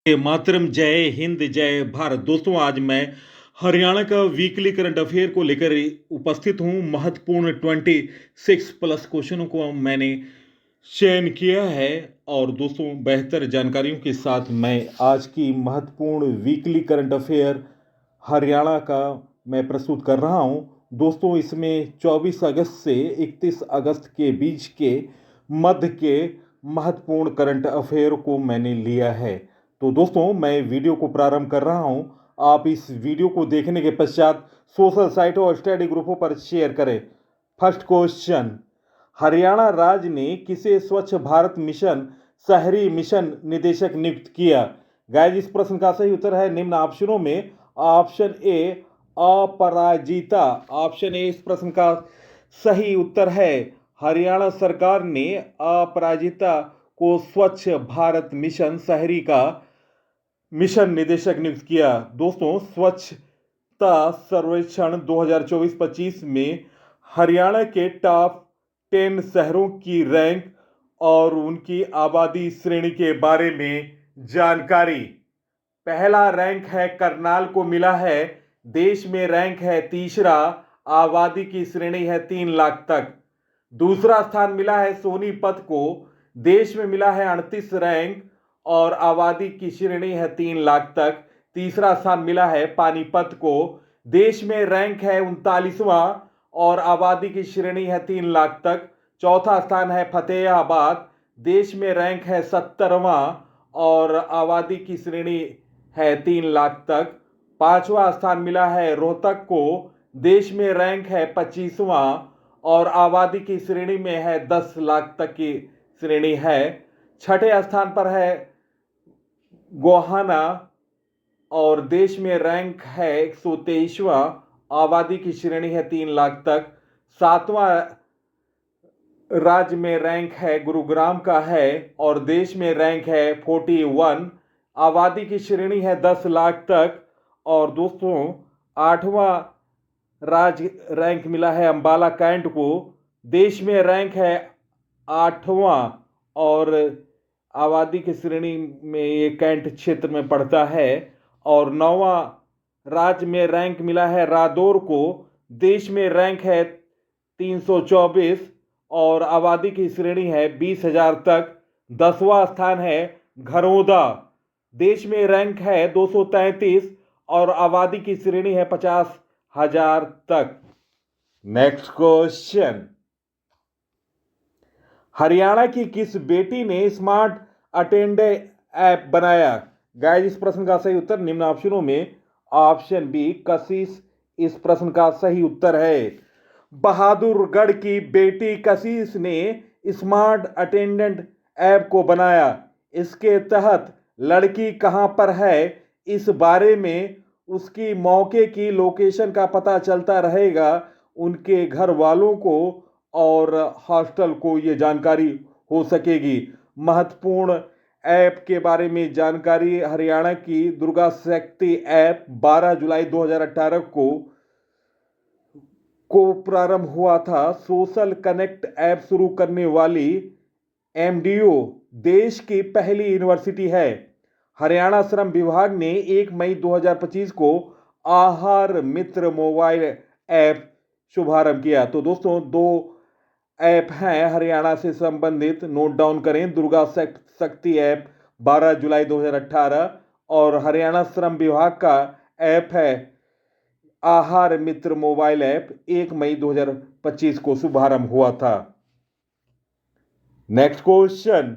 मातरम, जय हिंद, जय भारत। दोस्तों, आज मैं हरियाणा का वीकली करंट अफेयर को लेकर उपस्थित हूं। महत्वपूर्ण 26 प्लस क्वेश्चनों को मैंने चयन किया है और दोस्तों बेहतर जानकारियों के साथ मैं आज की महत्वपूर्ण वीकली करंट अफेयर हरियाणा का मैं प्रस्तुत कर रहा हूं। दोस्तों, इसमें 24 अगस्त से 31 अगस्त के बीच के मध्य के महत्वपूर्ण करंट अफेयर को मैंने लिया है। तो दोस्तों, मैं वीडियो को प्रारंभ कर रहा हूं। आप इस वीडियो को देखने के पश्चात सोशल साइटों और स्टडी ग्रुपों पर शेयर करें। फर्स्ट क्वेश्चन, हरियाणा राज्य ने किसे स्वच्छ भारत मिशन शहरी मिशन निदेशक नियुक्त किया? गाइस, इस प्रश्न का सही उत्तर है निम्न ऑप्शनों में option A Aparajita. Option A इस प्रश्न का सही उत्तर है। हरियाणा सरकार ने अपराजिता को स्वच्छ भारत मिशन शहरी का मिशन निदेशक नियुक्त किया। दोस्तों, स्वच्छता सर्वेक्षण 2024-25 में हरियाणा के टॉप 10 शहरों की रैंक और उनकी आबादी श्रेणी के बारे में जानकारी। पहला रैंक है करनाल को मिला है, देश में रैंक है तीसरा, आबादी की श्रेणी है 3 लाख तक। दूसरा स्थान मिला है सोनीपत को, देश में मिला है 38 रैंक और आबादी की श्रेणी है 3 लाख तक। तीसरा स्थान मिला है पानीपत को, देश में रैंक है 39वां और आबादी की श्रेणी है 3 लाख तक। चौथा स्थान है फतेहाबाद, देश में रैंक है 70वां और आबादी की श्रेणी है 3 लाख तक। पांचवा स्थान मिला है रोहतक को, देश में रैंक है 25वां और आबादी की श्रेणी में है 10 लाख तक की श्रेणी है। छठे स्थान पर है गोहाना और देश में रैंक है 123वां, आबादी की श्रेणी है 3 लाख तक। सातवां राज्य में रैंक है गुरुग्राम का है और देश में रैंक है 41, आबादी की श्रेणी है 10 लाख तक। और दोस्तों, आठवां राज्य रैंक मिला है अंबाला कैंट को, देश में रैंक है 8वां और आबादी की श्रेणी में ये कैंट क्षेत्र में पड़ता है। और 9वां राज्य में रैंक मिला है रादौर को, देश में रैंक है 324 और आबादी की श्रेणी है 20,000 तक। 10वां स्थान है घरौदा, देश में रैंक है 233 और आबादी की श्रेणी है 50,000 तक। नेक्स्ट क्वेश्चन, हरियाणा की किस बेटी ने स्मार्ट अटेंडेंट ऐप बनाया? गाइस, इस प्रश्न का सही उत्तर निम्न ऑप्शनों में ऑप्शन बी कशिश इस प्रश्न का सही उत्तर है। बहादुरगढ़ की बेटी कशिश ने स्मार्ट अटेंडेंट ऐप को बनाया। इसके तहत लड़की कहां पर है इस बारे में उसकी मौके की लोकेशन का पता चलता रहेगा, उनके घर वालों को और हॉस्टल को ये जानकारी हो सकेगी। महत्वपूर्ण ऐप के बारे में जानकारी, हरियाणा की दुर्गा शक्ति ऐप 12 जुलाई 2018 को प्रारंभ हुआ था। सोशल कनेक्ट ऐप शुरू करने वाली एमडीओ देश की पहली यूनिवर्सिटी है। हरियाणा श्रम विभाग ने 1 मई 2025 को आहार मित्र मोबाइल ऐप शुभारंभ किया। तो दोस्तों, 2 ऐप हैं हरियाणा से संबंधित, नोट डाउन करें। दुर्गा शक्ति ऐप 12 जुलाई 2018 और हरियाणा श्रम विभाग का ऐप है आहार मित्र मोबाइल ऐप, 1 मई 2025 को शुभारंभ हुआ था। नेक्स्ट क्वेश्चन,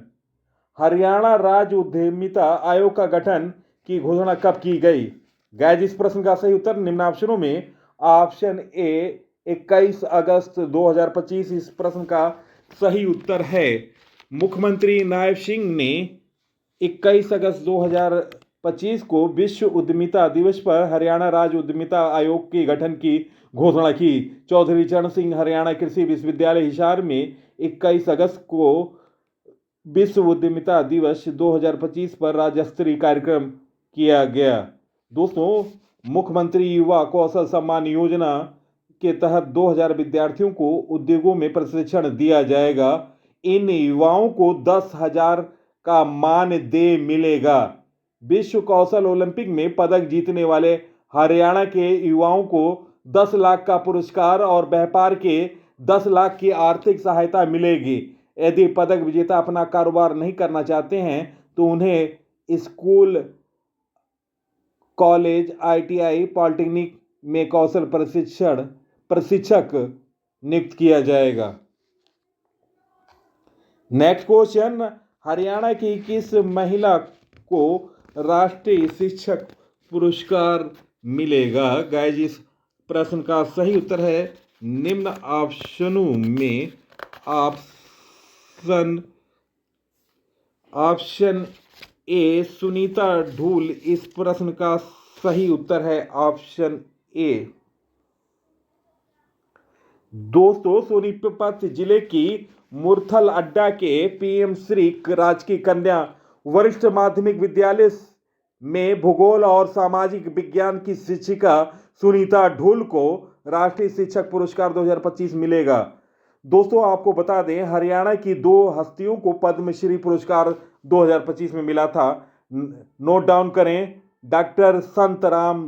हरियाणा राज्य उद्यमिता आयोग का गठन की घोषणा कब की गई? गाइस, इस प्रश्न का सही उत्तर निम्न ऑप्शनों में ऑप्शन ए 21 अगस्त 2025 इस प्रश्न का सही उत्तर है। मुख्यमंत्री नायब सिंह ने 21 अगस्त 2025 को विश्व उद्यमिता दिवस पर हरियाणा राज्य उद्यमिता आयोग के गठन की घोषणा की। चौधरी चरण सिंह हरियाणा कृषि विश्वविद्यालय हिसार में 21 अगस्त को विश्व उद्यमिता दिवस 2025 पर राज्य स्तरीय कार्यक्रम किया गया। दोस्तों, मुख्यमंत्री युवा कौशल सम्मान योजना के तहत 2000 विद्यार्थियों को उद्योगों में प्रशिक्षण दिया जाएगा। इन युवाओं को 10,000 का मानदेय मिलेगा। विश्व कौशल ओलंपिक में पदक जीतने वाले हरियाणा के युवाओं को 10 लाख का पुरस्कार और व्यापार के 10 लाख की आर्थिक सहायता मिलेगी। यदि पदक विजेता अपना कारोबार नहीं करना चाहते हैं तो उन्हें स्कूल, कॉलेज, आईटीआई, पॉलिटेक्निक में कौशल प्रशिक्षक नियुक्त किया जाएगा। नेक्स्ट क्वेश्चन, हरियाणा की किस महिला को राष्ट्रीय शिक्षक पुरस्कार मिलेगा? गाइस, इस प्रश्न का सही उत्तर है निम्न ऑप्शनों में ऑप्शन ए सुनीता ढूल इस प्रश्न का सही उत्तर है ऑप्शन ए। दोस्तों, सोनीपत जिले की मुरथल अड्डा के पीएम श्री राजकीय कन्या वरिष्ठ माध्यमिक विद्यालय में भूगोल और सामाजिक विज्ञान की शिक्षिका सुनीता ढूल को राष्ट्रीय शिक्षक पुरस्कार 2025 मिलेगा। दोस्तों, आपको बता दें, हरियाणा की 2 हस्तियों को पद्मश्री पुरस्कार 2025 में मिला था। नोट डाउन करें, डॉक्टर संतराम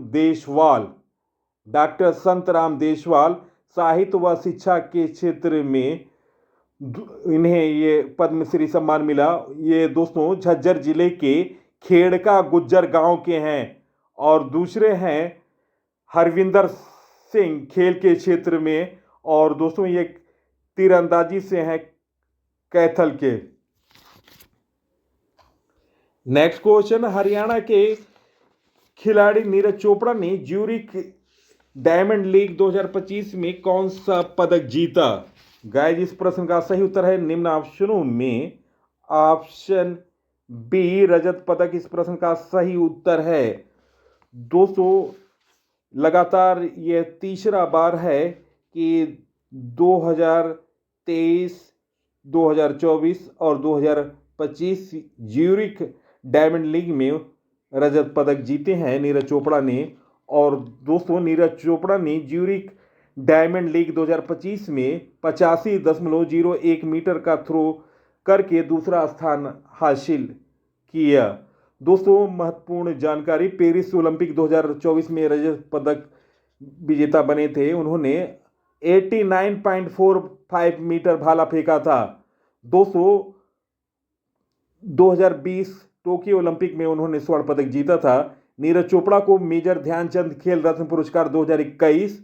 देशवाल साहित्य व शिक्षा के क्षेत्र में इन्हें ये पद्मश्री सम्मान मिला। ये दोस्तों झज्जर जिले के खेड़का गुज्जर गांव के हैं। और दूसरे हैं हरविंदर सिंह खेल के क्षेत्र में, और दोस्तों ये तीरंदाजी से हैं कैथल के। नेक्स्ट क्वेश्चन, हरियाणा के खिलाड़ी नीरज चोपड़ा ने ज्यूरिख डायमंड लीग 2025 में कौन सा पदक जीता? गाइस, इस प्रश्न का सही उत्तर है निम्न ऑप्शनों में ऑप्शन बी रजत पदक इस प्रश्न का सही उत्तर है। दोस्तों, लगातार यह तीसरा बार है कि 2023, 2024 और 2025 ज्यूरिख डायमंड लीग में रजत पदक जीते हैं नीरज चोपड़ा ने। और दोस्तों, नीरज चोपड़ा ने ज्यूरिख डायमंड लीग 2025 में 85.01 मीटर का थ्रो करके दूसरा स्थान हासिल किया। दोस्तों, महत्वपूर्ण जानकारी, पेरिस ओलंपिक 2024 में रजत पदक विजेता बने थे। उन्होंने 89.45 मीटर भाला फेंका था। दोस्तों, 2020 टोक्यो ओलंपिक में उन्होंने स्वर्ण पदक जीता था। नीरज चोपड़ा को मेजर ध्यानचंद खेल रत्न पुरस्कार 2021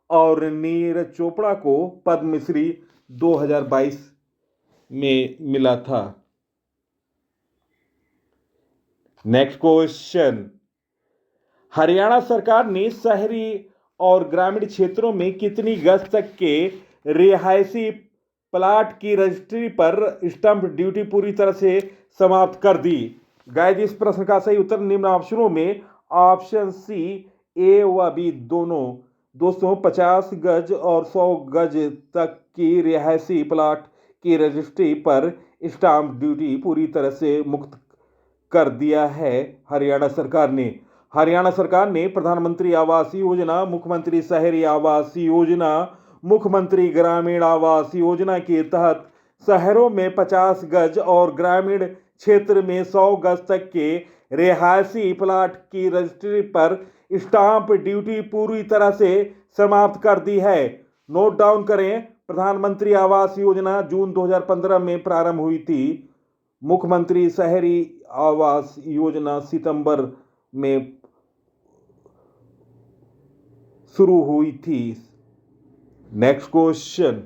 और नीरज चोपड़ा को पद्मश्री 2022 में मिला था। नेक्स्ट क्वेश्चन, हरियाणा सरकार ने शहरी और ग्रामीण क्षेत्रों में कितनी गज तक के रिहायशी प्लाट की रजिस्ट्री पर स्टंप ड्यूटी पूरी तरह से समाप्त कर दी? गाइस, इस प्रश्न का सही उत्तर निम्न ऑप्शनों में ऑप्शन सी ए व बी दोनों। दोस्तों, 50 गज और 100 गज तक की रिहायशी प्लाट की रजिस्ट्री पर स्टाम्प ड्यूटी पूरी तरह से मुक्त कर दिया है हरियाणा सरकार ने। हरियाणा सरकार ने प्रधानमंत्री आवास योजना, मुख्यमंत्री शहरी आवास योजना, मुख्यमंत्री ग्रामीण आवास योजना के तहत शहरों में 50 गज और ग्रामीण क्षेत्र में 100 गज तक के रिहायशी प्लाट की रजिस्ट्री पर स्टाम्प ड्यूटी पूरी तरह से समाप्त कर दी है। नोट डाउन करें, प्रधानमंत्री आवास योजना जून 2015 में प्रारंभ हुई थी। मुख्यमंत्री शहरी आवास योजना सितंबर में शुरू हुई थी। नेक्स्ट क्वेश्चन,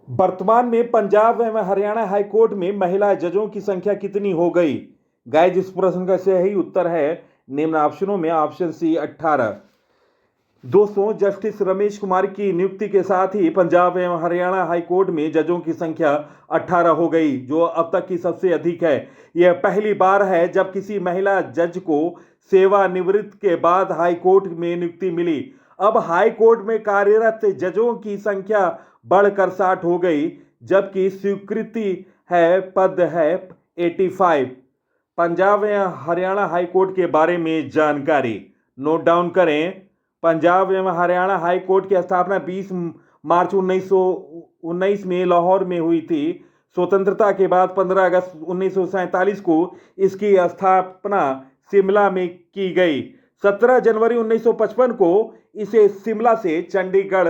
वर्तमान में पंजाब एवं हरियाणा हाईकोर्ट में महिला जजों की संख्या कितनी हो गई? गाइस, इस प्रश्न का सही उत्तर है निम्न ऑप्शनों में ऑप्शन सी 18। दोस्तों, जस्टिस रमेश कुमार की नियुक्ति के साथ ही पंजाब एवं हरियाणा हाईकोर्ट में जजों की संख्या 18 हो गई, जो अब तक की सबसे अधिक है। यह पहली बार है जब किसी महिला जज को सेवानिवृत्ति के बाद हाईकोर्ट में नियुक्ति मिली। अब हाईकोर्ट में कार्यरत जजों की संख्या बढ़कर 60 हो गई, जबकि स्वीकृति है पद है 85। पंजाब एवं हरियाणा हाईकोर्ट के बारे में जानकारी नोट डाउन करें। पंजाब एवं हरियाणा हाईकोर्ट की स्थापना 20 मार्च 1919 में लाहौर में हुई थी। स्वतंत्रता के बाद 15 अगस्त 1947 को इसकी स्थापना शिमला में की गई। 17 जनवरी 1955 को इसे शिमला से चंडीगढ़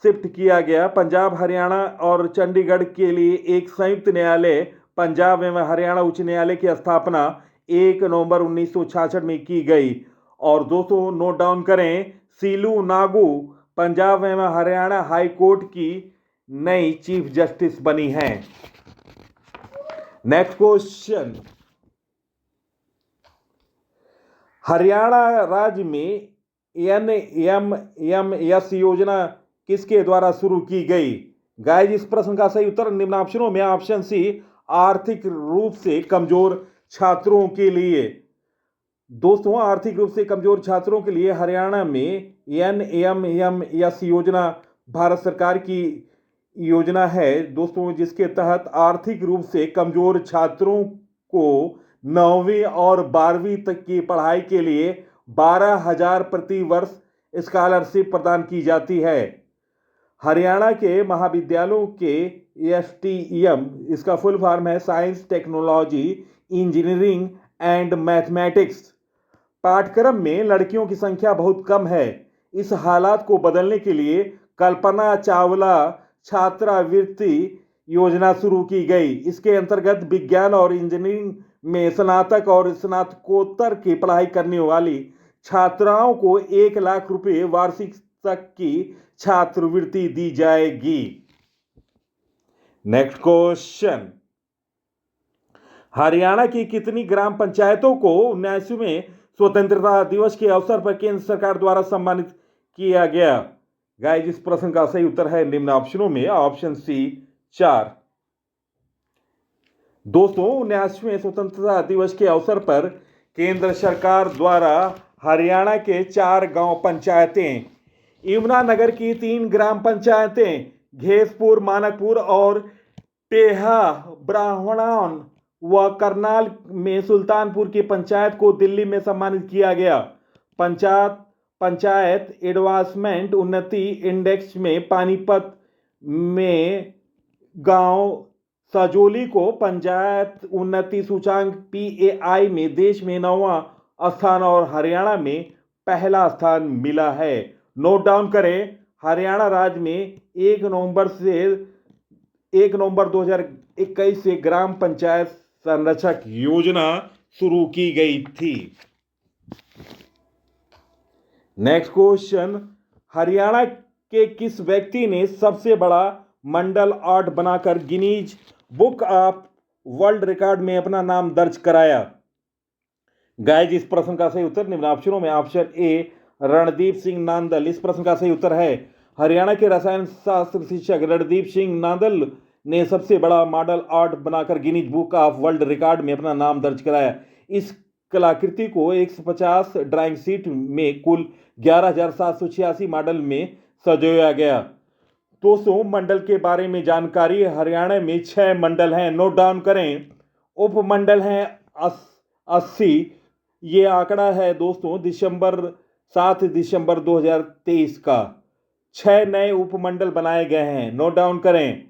शिफ्ट किया गया। पंजाब, हरियाणा और चंडीगढ़ के लिए एक संयुक्त न्यायालय पंजाब एवं हरियाणा उच्च न्यायालय की स्थापना 1 नवंबर 1966 में की गई। और दोस्तों नोट डाउन करें, सीलू नागू पंजाब एवं हरियाणा हाई कोर्ट की नई चीफ जस्टिस बनी हैं। नेक्स्ट क्वेश्चन, हरियाणा राज्य में NMMS योजना किसके द्वारा शुरू की गई? गाइस इस प्रश्न का सही उत्तर निम्न ऑप्शनों में ऑप्शन सी, आर्थिक रूप से कमजोर छात्रों के लिए। दोस्तों आर्थिक रूप से कमजोर छात्रों के लिए हरियाणा में NMMS योजना भारत सरकार की योजना है दोस्तों, जिसके तहत आर्थिक रूप से कमजोर छात्रों को 9वीं और 12वीं तक की पढ़ाई के लिए 12,000 प्रति वर्ष स्कॉलरशिप प्रदान की जाती है। हरियाणा के महाविद्यालयों के STEM, इसका फुल फॉर्म है science, technology, engineering and mathematics, पाठ्यक्रम में लड़कियों की संख्या बहुत कम है। इस हालात को बदलने के लिए कल्पना चावला छात्रवृत्ति योजना शुरू की गई। इसके अंतर्गत विज्ञान और इंजीनियरिंग में स्नातक और स्नातकोत्तर की पढ़ाई करने वाली छात्राओं को 1 लाख रुपए वार्षिक तक की छात्रवृत्ति दी जाएगी। नेक्स्ट क्वेश्चन, हरियाणा की कितनी ग्राम पंचायतों को 79वें स्वतंत्रता दिवस के अवसर पर केंद्र सरकार द्वारा सम्मानित किया गया? गाइस इस प्रश्न का सही उत्तर है निम्न ऑप्शनों में ऑप्शन सी 4। दोस्तों 79वें स्वतंत्रता दिवस के अवसर पर केंद्र सरकार द्वारा हरियाणा के 4 गांव पंचायतें, यमुनानगर की 3 ग्राम पंचायतें, घेसपुर, मानकपुर और टेहा ब्राह्मण व करनाल में सुल्तानपुर की पंचायत को दिल्ली में सम्मानित किया गया। पंचायत एडवांसमेंट उन्नति इंडेक्स में पानीपत में गांव सजोली को पंचायत उन्नति सूचांक PAI में देश में 9वां स्थान और हरियाणा में पहला स्थान मिला है। नोट डाउन करें, हरियाणा राज्य में 1 नवंबर 2021 से ग्राम पंचायत संरक्षक योजना शुरू की गई थी। नेक्स्ट क्वेश्चन, हरियाणा के किस व्यक्ति ने सबसे बड़ा मंडल आर्ट बनाकर Guinness book of world record में अपना नाम दर्ज कराया? गाइस इस प्रश्न का सही उत्तर निम्न ऑप्शनों में ऑप्शन ए रणदीप सिंह नांदल। इस प्रश्न का सही उत्तर है हरियाणा के रसायन शास्त्र शिक्षक रणदीप सिंह नांदल ने सबसे बड़ा मॉडल आर्ट बनाकर Guinness book of world record में अपना नाम दर्ज कराया। इस कलाकृति को 150 ड्राइंग शीट में कुल 11,786 मॉडल में सजाया गया। दोस्तों मंडल के बारे में जानकारी, हरियाणा में 6 मंडल हैं। नोट डाउन करें, उपमंडल हैं 80। ये आंकड़ा है दोस्तों 7 दिसंबर 2023 का। 6 नए उपमंडल बनाए गए हैं। नोट डाउन करें,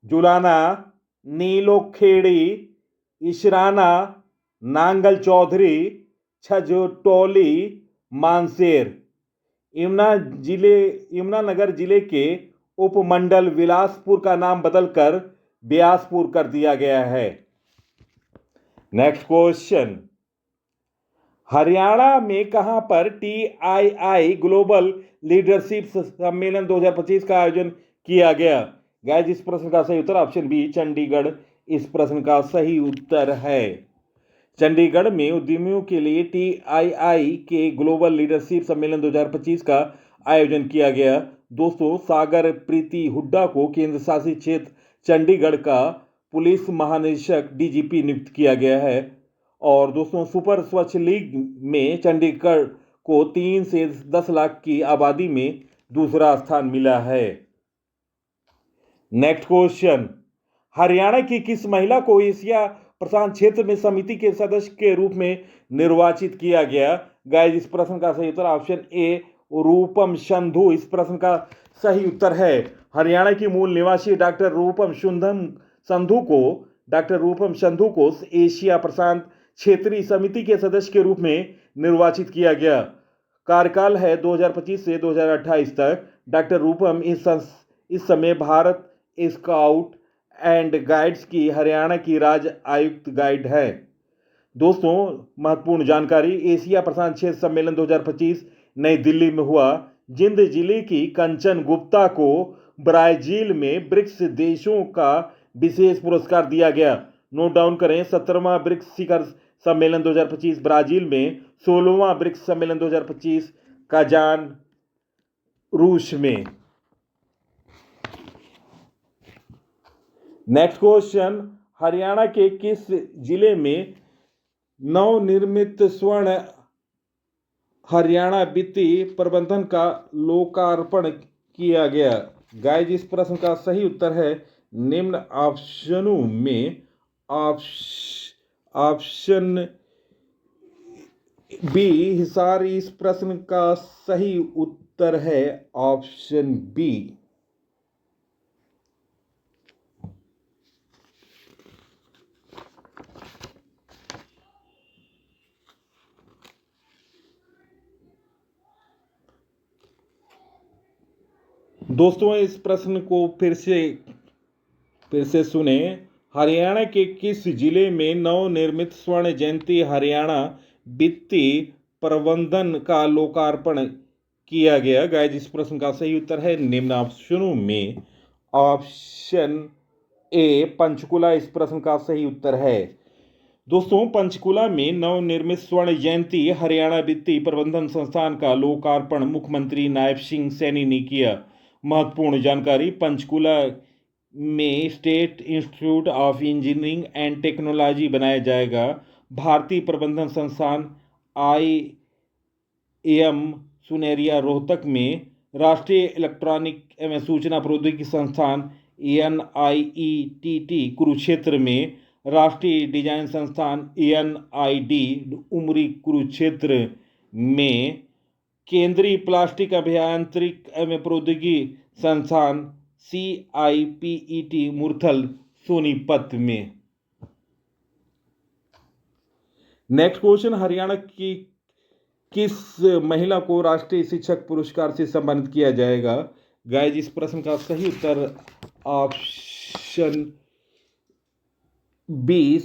जुलाना, नीलोखेड़ी, इशराना, नांगल चौधरी, छजटौली, मानसेर। यमुनानगर जिले के उपमंडल बिलासपुर का नाम बदलकर ब्यासपुर कर दिया गया है। नेक्स्ट क्वेश्चन, हरियाणा में कहां पर TII ग्लोबल लीडरशिप सम्मेलन 2025 का आयोजन किया गया? गाइस इस प्रश्न का सही उत्तर ऑप्शन बी चंडीगढ़ इस प्रश्न का सही उत्तर है। चंडीगढ़ में उद्यमियों के लिए TII के ग्लोबल लीडरशिप सम्मेलन 2025 का आयोजन किया गया। दोस्तों सागर प्रीति हुड्डा को केंद्र शासित क्षेत्र चंडीगढ़ का पुलिस महानिदेशक DGP नियुक्त किया गया है। और दोस्तों सुपर स्वच्छ लीग में चंडीगढ़ को 3 से 10 लाख की आबादी में दूसरा स्थान मिला है। नेक्स्ट क्वेश्चन, हरियाणा की किस महिला को एशिया प्रशांत क्षेत्र में समिति के सदस्य के रूप में निर्वाचित किया गया? गाइस इस प्रश्न का सही उत्तर ऑप्शन ए रूपम संधू इस प्रश्न का सही उत्तर है। हरियाणा की मूल निवासी डॉक्टर रूपम सुंदम संधू को डॉक्टर रूपम संधू को एशिया प्रशांत क्षेत्रीय समिति के सदस्य के रूप में निर्वाचित किया गया। कार्यकाल है 2025 से 2028 तक। डॉक्टर रूपम इस समय भारत स्काउट एंड गाइड्स की हरियाणा की राज्य आयुक्त गाइड है। दोस्तों, महत्वपूर्ण जानकारी, एशिया प्रशांत क्षेत्र सम्मेलन 2025 नई दिल्ली में हुआ। जिंद जिले की कंचन गुप्ता को ब्राजील में ब्रिक्स देशों का विशेष पुरस्कार दिया गया। नोट डाउन करें, 17वां ब्रिक्स शिखर सम्मेलन 2025 ब्राजील में, 16वां ब्रिक्स सम्मेलन 2025 काजान रूस में। नेक्स्ट क्वेश्चन, हरियाणा के किस जिले में नवनिर्मित स्वर्ण हरियाणा वित्तीय प्रबंधन का लोकार्पण किया गया? गाइस, इस प्रश्न का सही उत्तर है निम्न ऑप्शनों में ऑप्शन बी हिसार। इस प्रश्न का सही उत्तर है ऑप्शन बी। दोस्तों, इस प्रश्न को फिर से सुने। हरियाणा के किस जिले में नवनिर्मित स्वर्ण जयंती हरियाणा वित्तीय प्रबंधन का लोकार्पण किया गया? गाइस, इस प्रश्न का सही उत्तर है निम्न ऑप्शनों में ऑप्शन ए पंचकुला। इस प्रश्न का सही उत्तर है। दोस्तों, पंचकुला में नवनिर्मित स्वर्ण जयंती हरियाणा वित्तीय प्रबंधन संस्थान का लोकार्पण मुख्यमंत्री नायब सिंह सैनी ने किया। महत्वपूर्ण जानकारी, पंचकुला में state institute of engineering and technology बनाया जाएगा। भारतीय प्रबंधन संस्थान IIM सुनेरिया रोहतक में, राष्ट्रीय इलेक्ट्रॉनिक एवं सूचना प्रौद्योगिकी संस्थान NIETT कुरुक्षेत्र में, राष्ट्रीय डिजाइन संस्थान NID उमरी कुरुक्षेत्र में, केंद्रीय प्लास्टिक अभियांत्रिक एवं प्रौद्योगिकी संस्थान CIPET मुरथल सोनीपत में। नेक्स्ट क्वेश्चन, हरियाणा की किस महिला को राष्ट्रीय शिक्षक पुरस्कार से सम्मानित किया जाएगा? गाइस, इस प्रश्न का सही उत्तर option B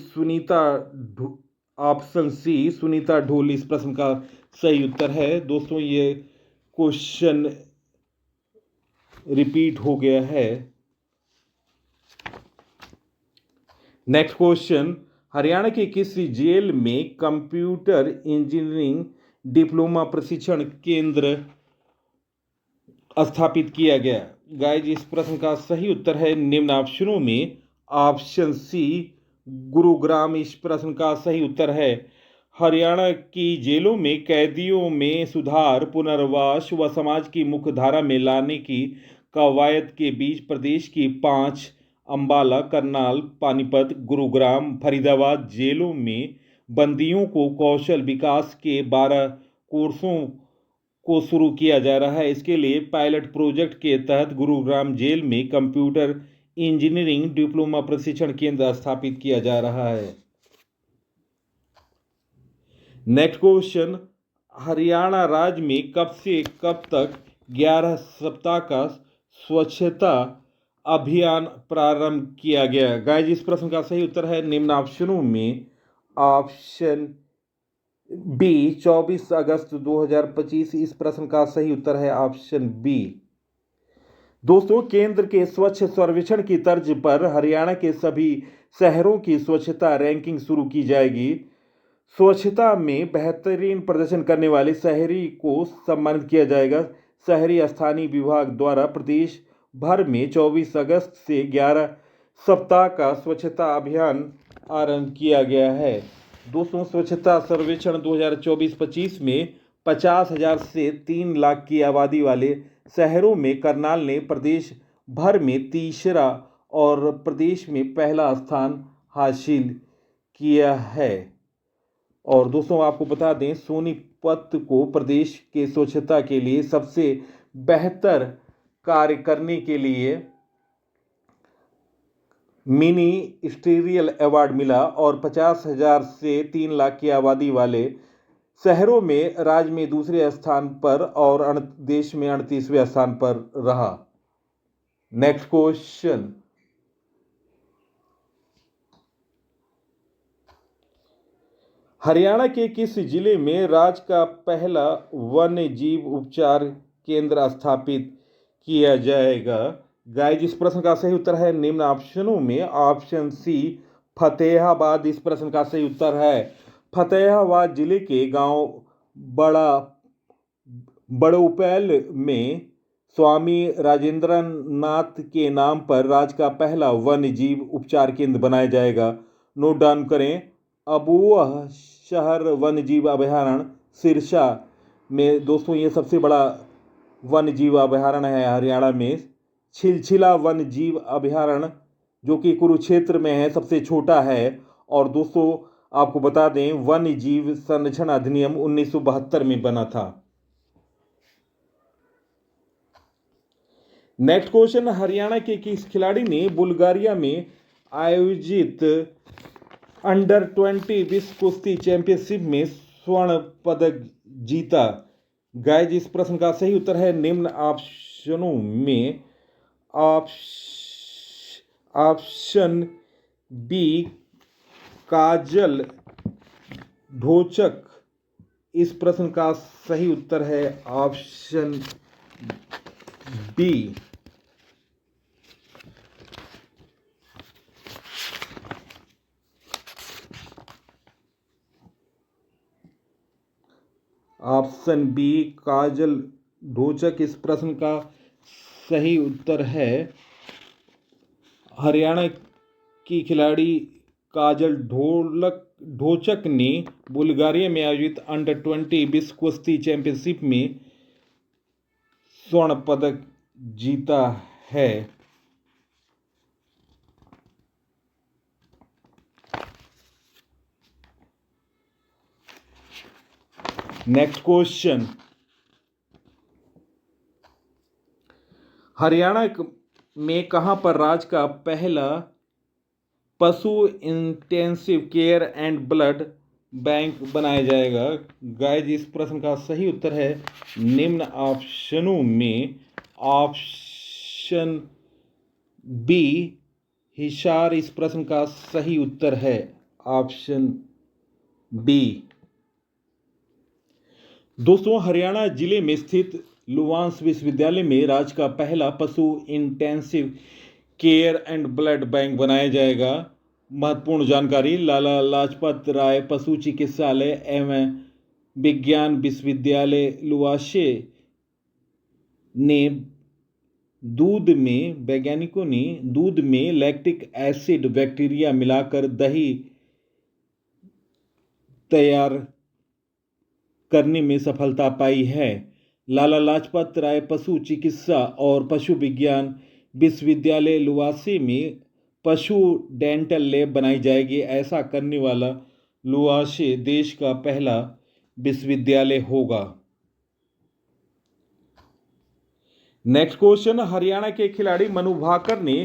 option C Sunita Dhol इस प्रश्न का सही उत्तर है। दोस्तों, ये क्वेश्चन रिपीट हो गया है। नेक्स्ट क्वेश्चन, हरियाणा के किस जेल में कंप्यूटर इंजीनियरिंग डिप्लोमा प्रशिक्षण केंद्र स्थापित किया गया? गाइस, इस प्रश्न का सही उत्तर है निम्न ऑप्शनों में ऑप्शन सी गुरुग्राम। इस प्रश्न का सही उत्तर है। हरियाणा की जेलों में कैदियों में सुधार, पुनर्वास व समाज की मुख्य धारा में लाने की कवायद के बीच प्रदेश की 5 अंबाला, करनाल, पानीपत, गुरुग्राम, फरीदाबाद जेलों में बंदियों को कौशल विकास के 12 कोर्सों को शुरू किया जा रहा है। इसके लिए पायलट प्रोजेक्ट के तहत गुरुग्राम जेल में कंप्यूटर इंजीनियरिंग डिप्लोमा प्रशिक्षण केंद्र स्थापित किया जा रहा है। नेक्स्ट क्वेश्चन, हरियाणा राज्य में कब से कब तक 11 सप्ताह का स्वच्छता अभियान प्रारंभ किया गया? गाइस, इस प्रश्न का सही उत्तर है निम्न ऑप्शनों में ऑप्शन बी 24 अगस्त 2025। इस प्रश्न का सही उत्तर है ऑप्शन बी। दोस्तों, केंद्र के स्वच्छ सर्वेक्षण की तर्ज पर हरियाणा के सभी शहरों की स्वच्छता रैंकिंग शुरू की जाएगी। स्वच्छता में बेहतरीन प्रदर्शन करने वाले शहरी को सम्मानित किया जाएगा। शहरी स्थानीय विभाग द्वारा प्रदेश भर में 24 अगस्त से 11 सप्ताह का स्वच्छता अभियान आरंभ किया गया है। दोस्तों, स्वच्छता सर्वेक्षण 2024-25 में 50,000 से 3 लाख की आबादी वाले शहरों में करनाल ने प्रदेश भर में तीसरा और प्रदेश में पहला स्थान हासिल किया है। और दोस्तों, आपको बता दें, सोनीपत को प्रदेश के स्वच्छता के लिए सबसे बेहतर कार्य करने के लिए मिनिस्ट्रियल अवार्ड मिला और 50,000 से 3 लाख की आबादी वाले शहरों में राज्य में दूसरे स्थान पर और देश में 38वें स्थान पर रहा। नेक्स्ट क्वेश्चन, हरियाणा के किस जिले में राज्य का पहला वन्य जीव उपचार केंद्र स्थापित किया जाएगा? गाइस, इस प्रश्न का सही उत्तर है निम्न ऑप्शनों में ऑप्शन सी फतेहाबाद। इस प्रश्न का सही उत्तर है फतेहाबाद जिले के गांव बड़उपैल में स्वामी राजेंद्र नाथ के नाम पर राज्य का पहला वन्य जीव उपचार केंद्र बनाया जाएगा। नोट डाउन करें, अबुआ शहर वन्य जीव अभयारण्य सिरसा में दोस्तों ये सबसे बड़ा वन्य जीव अभयारण्य है हरियाणा में। छिलछिला वन्य जीव अभयारण्य जो कि कुरुक्षेत्र में है सबसे छोटा है। और दोस्तों आपको बता दें वन्य जीव संरक्षण अधिनियम 1972 में बना था। नेक्स्ट क्वेश्चन, हरियाणा के किस खिलाड़ी ने बुल्गारिया में आयोजित अंडर 20 विश्व कुश्ती चैंपियनशिप में स्वर्ण पदक जीता? गाइस, इस प्रश्न का सही उत्तर है निम्न ऑप्शनों में ऑप्शन बी काजल ढोचक। इस प्रश्न का सही उत्तर है ऑप्शन बी। ऑप्शन बी काजल ढोचक इस प्रश्न का सही उत्तर है। हरियाणा की खिलाड़ी काजल ढोचक ने बुल्गारिया में आयोजित अंडर 20 विश्व कुश्ती चैंपियनशिप में स्वर्ण पदक जीता है। नेक्स्ट क्वेश्चन, हरियाणा में कहां पर राज्य का पहला पशु intensive care and blood bank बनाया जाएगा? गाइस, इस प्रश्न का सही उत्तर है निम्न ऑप्शनों में ऑप्शन बी हिसार। इस प्रश्न का सही उत्तर है ऑप्शन बी। दोस्तों, हरियाणा जिले में स्थित लुवांस विश्वविद्यालय में राज्य का पहला पशु intensive care and blood bank बनाया जाएगा। महत्वपूर्ण जानकारी, लाला लाजपत राय पशु चिकित्सालय एवं विज्ञान विश्वविद्यालय लुवासे ने वैज्ञानिकों ने दूध में लैक्टिक एसिड बैक्टीरिया मिलाकर दही तैयार करने में सफलता पाई है। लाला लाजपत राय पशु चिकित्सा और पशु विज्ञान विश्वविद्यालय लुवासे में पशु डेंटल लैब बनाई जाएगी। ऐसा करने वाला लुवासे देश का पहला विश्वविद्यालय होगा। नेक्स्ट क्वेश्चन, हरियाणा के खिलाड़ी मनु भाकर ने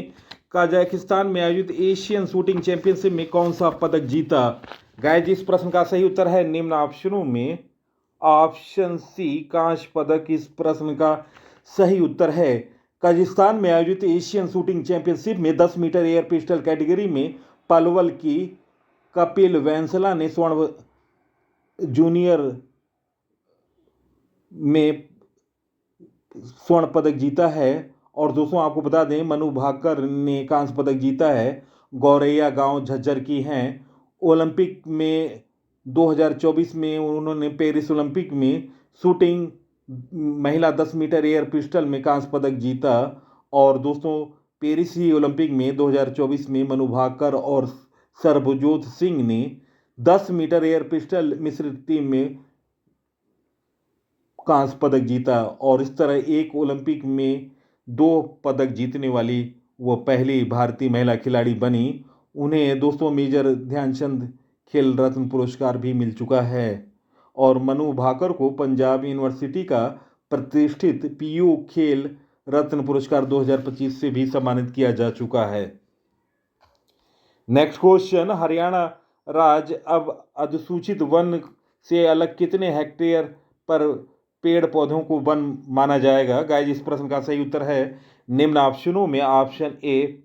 कजाकिस्तान में आयोजित एशियन शूटिंग चैंपियनशिप में कौन सा पदक जीता? गाइस, इस प्रश्न का सही उत्तर है निम्न ऑप्शनों में ऑप्शन सी कांस्य पदक। इस प्रश्न का सही उत्तर है कजाकिस्तान में आयोजित एशियन शूटिंग चैंपियनशिप में 10 मीटर एयर पिस्टल कैटेगरी में पलवल की कपिल वैंसला ने स्वर्ण जूनियर में स्वर्ण पदक जीता है। और दोस्तों आपको बता दें मनु भाकर ने कांस्य पदक जीता है। गौरैया गांव झज्जर की हैं। ओलंपिक में 2024 में उन्होंने पेरिस ओलंपिक में शूटिंग महिला 10 मीटर एयर पिस्टल में कांस्य पदक जीता। और दोस्तों पेरिस ही ओलंपिक में 2024 में मनु भाकर और सरबजोत सिंह ने 10 मीटर एयर पिस्टल मिश्रित टीम में कांस्य पदक जीता। और इस तरह एक ओलंपिक में 2 पदक जीतने वाली वो पहली भारतीय महिला खिलाड़ी बनी। उन्हें दोस्तों मेजर ध्यानचंद खेल रत्न पुरस्कार भी मिल चुका है। और मनु भाकर को पंजाब यूनिवर्सिटी का प्रतिष्ठित पीयू खेल रत्न पुरस्कार 2025 से भी सम्मानित किया जा चुका है। नेक्स्ट क्वेश्चन, हरियाणा राज्य अब अधिसूचित वन से अलग कितने हेक्टेयर पर पेड़ पौधों को वन माना जाएगा? गाइस, इस प्रश्न का सही उत्तर है निम्न ऑप्शनों में ऑप्शन ए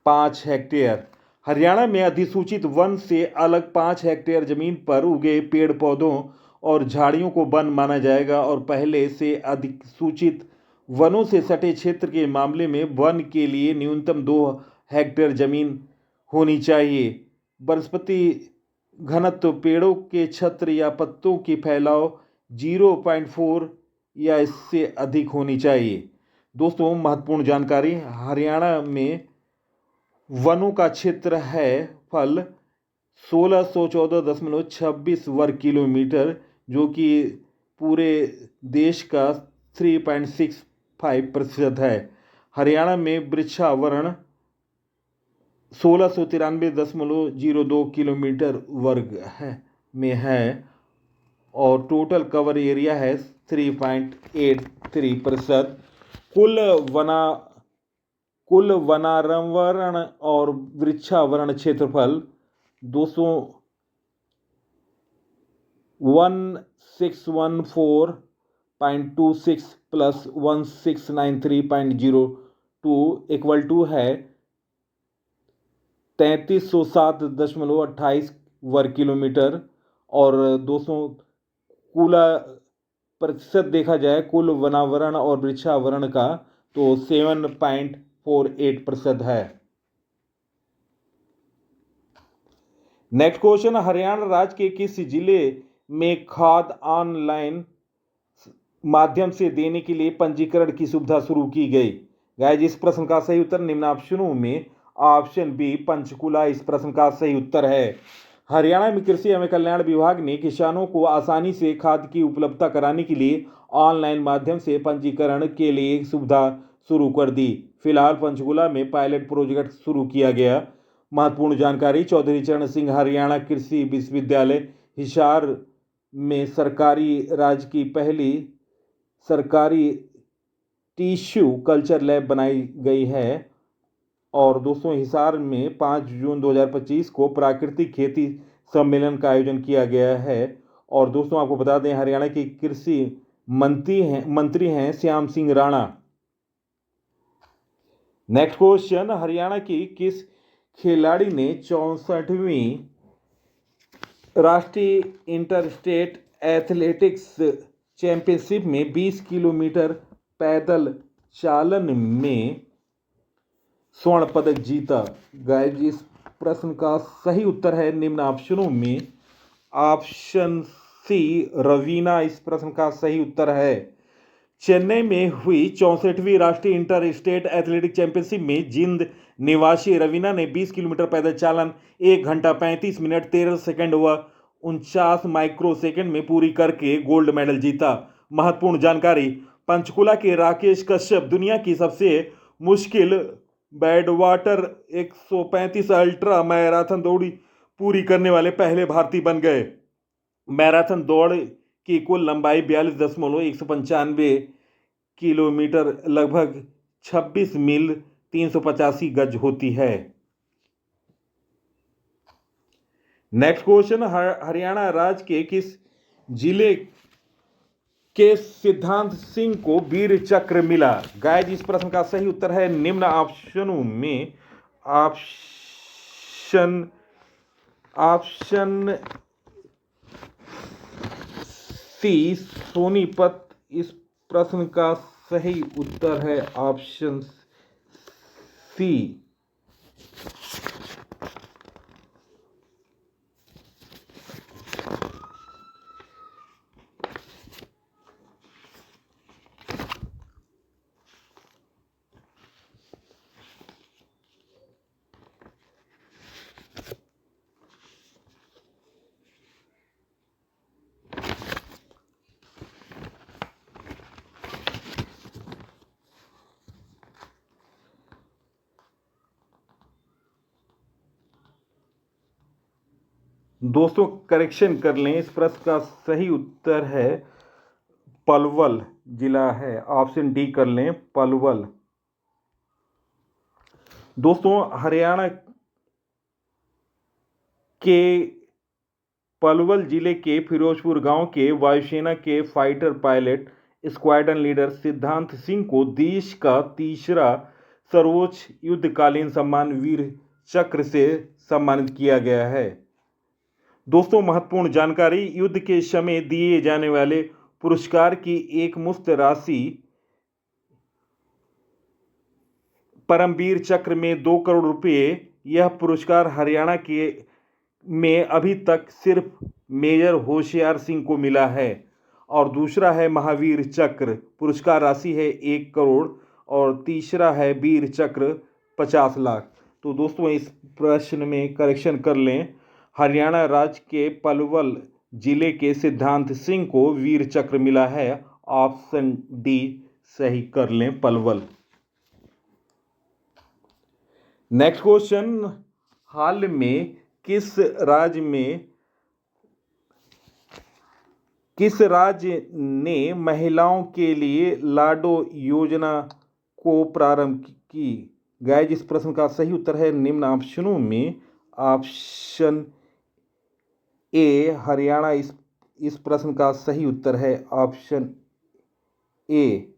5 हेक्टेयर। हरियाणा में अधिसूचित वन से अलग 5 हेक्टेयर जमीन पर उगे पेड़ पौधों और झाड़ियों को वन माना जाएगा और पहले से अधिसूचित वनों से सटे क्षेत्र के मामले में वन के लिए न्यूनतम 2 हेक्टेयर जमीन होनी चाहिए। वनस्पति घनत्व, पेड़ों के छत्र या पत्तों की फैलाव 0.4 या इससे अधिक होनी चाहिए। दोस्तों, महत्वपूर्ण जानकारी, हरियाणा में वनों का क्षेत्र है फल 1614.26 वर्ग किलोमीटर, जो कि पूरे देश का 3.65% है। हरियाणा में वृक्षावरण 1693.02 किलोमीटर वर्ग में है और टोटल कवर एरिया है 3.83%। कुल वनावरण और वृक्षावरण क्षेत्रफल 1614.26 प्लस 1693.02 इक्वल टू है 3307.28 वर्ग किलोमीटर। और दोस्तों, कुल प्रतिशत देखा जाए कुल वनावरण और वृक्षावरण का तो 7.48% है। नेक्स्ट क्वेश्चन, हरियाणा राज्य के किस जिले में खाद ऑनलाइन माध्यम से देने के लिए पंजीकरण की सुविधा शुरू की गई? गाइस, इस प्रश्न का सही उत्तर निम्न ऑप्शनों में ऑप्शन बी पंचकुला इस प्रश्न का सही उत्तर है। हरियाणा में कृषि एवं कल्याण विभाग ने किसानों को आसानी से खाद की उपलब्धता कराने के लिए ऑनलाइन माध्यम से पंजीकरण के लिए सुविधा शुरू कर दी। फिलहाल पंचकुला में पायलट प्रोजेक्ट शुरू किया गया। महत्वपूर्ण जानकारी, चौधरी चरण सिंह हरियाणा कृषि विश्वविद्यालय हिसार में सरकारी राज्य की पहली सरकारी टिश्यू कल्चर लैब बनाई गई है। और दोस्तों, हिसार में 5 जून 2025 को प्राकृतिक खेती सम्मेलन का आयोजन किया गया है। और दोस्तों, आपको बता दें, हरियाणा के कृषि मंत्री हैं श्याम सिंह राणा। नेक्स्ट क्वेश्चन, हरियाणा की किस खिलाड़ी ने 64वीं राष्ट्रीय इंटरस्टेट एथलेटिक्स चैंपियनशिप में 20 किलोमीटर पैदल चालन में स्वर्ण पदक जीता? गाइस, इस प्रश्न का सही उत्तर है निम्न ऑप्शनों में ऑप्शन सी रवीना इस प्रश्न का सही उत्तर है। चेन्नई में हुई 64वीं राष्ट्रीय इंटर स्टेट एथलेटिक चैंपियनशिप में जिंद निवासी रवीना ने 20 किलोमीटर पैदल चालन 1 घंटा 35 मिनट 13 सेकंड व 49 माइक्रो सेकंड में पूरी करके गोल्ड मेडल जीता। महत्वपूर्ण जानकारी, पंचकुला के राकेश कश्यप दुनिया की सबसे मुश्किल बैडवाटर 135 अल्ट्रा मैराथन दौड़ी पूरी करने वाले पहले भारतीय बन गए। मैराथन दौड़ की कुल लंबाई 42.195 किलोमीटर लगभग 26 मील 385 गज होती है। नेक्स्ट क्वेश्चन, हरियाणा राज्य के किस जिले के सिद्धांत सिंह को वीर चक्र मिला? गाइस, इस प्रश्न का सही उत्तर है निम्न ऑप्शनों में ऑप्शन सी सोनीपत इस प्रश्न का सही उत्तर है ऑप्शन सी। दोस्तों, करेक्शन कर लें, इस प्रश्न का सही उत्तर है पलवल जिला है। ऑप्शन डी कर लें, पलवल। दोस्तों, हरियाणा के पलवल जिले के फिरोजपुर गांव के वायुसेना के फाइटर पायलट स्क्वाड्रन लीडर सिद्धांत सिंह को देश का तीसरा सर्वोच्च युद्धकालीन सम्मान वीर चक्र से सम्मानित किया गया है। दोस्तों, महत्वपूर्ण जानकारी, युद्ध के समय दिए जाने वाले पुरस्कार की एक मुश्त राशि परमवीर चक्र में 2 करोड़ रुपए। यह पुरस्कार हरियाणा के में अभी तक सिर्फ मेजर होशियार सिंह को मिला है। और दूसरा है महावीर चक्र, पुरस्कार राशि है 1 करोड़, और तीसरा है वीर चक्र 50 लाख। तो दोस्तों, इस प्रश्न में करेक्शन कर लें। हरियाणा राज्य के पलवल जिले के सिद्धांत सिंह को वीर चक्र मिला है। ऑप्शन डी सही कर लें, पलवल। नेक्स्ट क्वेश्चन, हाल में किस राज्य ने महिलाओं के लिए लाडो योजना को प्रारंभ की? गाइस, इस प्रश्न का सही उत्तर है निम्न ऑप्शनों में ऑप्शन ए हरियाणा। इस प्रश्न का सही उत्तर है ऑप्शन ए।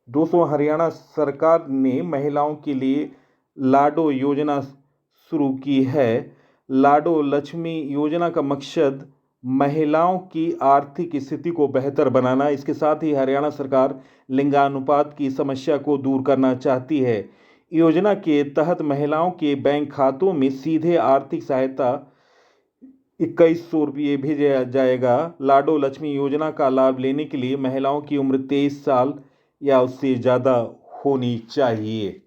दोस्तों, हरियाणा सरकार ने महिलाओं के लिए लाडो योजना शुरू की है। लाडो लक्ष्मी योजना का मकसद महिलाओं की आर्थिक स्थिति को बेहतर बनाना। इसके साथ ही हरियाणा सरकार लिंगानुपात की समस्या को दूर करना चाहती है। योजना के तहत महिलाओं के बैंक खातों में सीधे आर्थिक सहायता 2100 रुपये भेजा जाएगा। लाडो लक्ष्मी योजना का लाभ लेने के लिए महिलाओं की उम्र 23 साल या उससे ज़्यादा होनी चाहिए।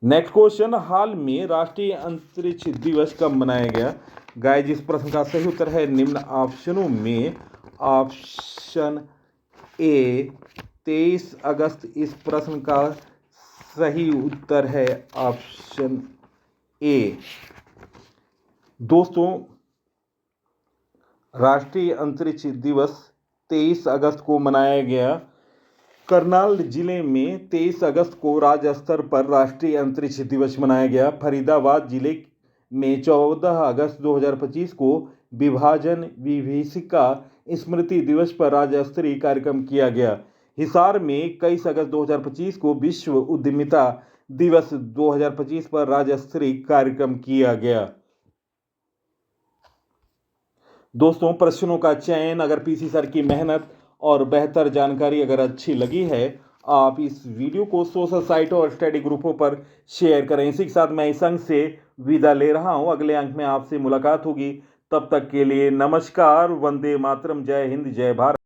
नेक्स्ट क्वेश्चन, हाल में राष्ट्रीय अंतरिक्ष दिवस कब मनाया गया? गाइस, इस प्रश्न का सही उत्तर है निम्न ऑप्शनों में ऑप्शन ए 23 अगस्त। इस प्रश्न का सही उत्तर है ऑप्शन ए। दोस्तों, राष्ट्रीय अंतरिक्ष दिवस 23 अगस्त को मनाया गया। करनाल जिले में 23 अगस्त को राज्य स्तर पर राष्ट्रीय अंतरिक्ष दिवस मनाया गया। फरीदाबाद जिले में 14 अगस्त 2025 को विभाजन विभीषिका स्मृति दिवस पर राज्य स्तरीय कार्यक्रम किया गया। हिसार में 21 अगस्त 2025 को विश्व उद्यमिता दिवस 2025 पर राज्य स्तरीय कार्यक्रम किया गया। दोस्तों, प्रश्नों का चयन, अगर पीसी सर की मेहनत और बेहतर जानकारी अगर अच्छी लगी है, आप इस वीडियो को सोशल साइटों और स्टडी ग्रुपों पर शेयर करें। इसी के साथ मैं इस अंक से विदा ले रहा हूं। अगले अंक में आपसे मुलाकात होगी। तब तक के लिए नमस्कार, वंदे मातरम, जय हिंद, जय भारत।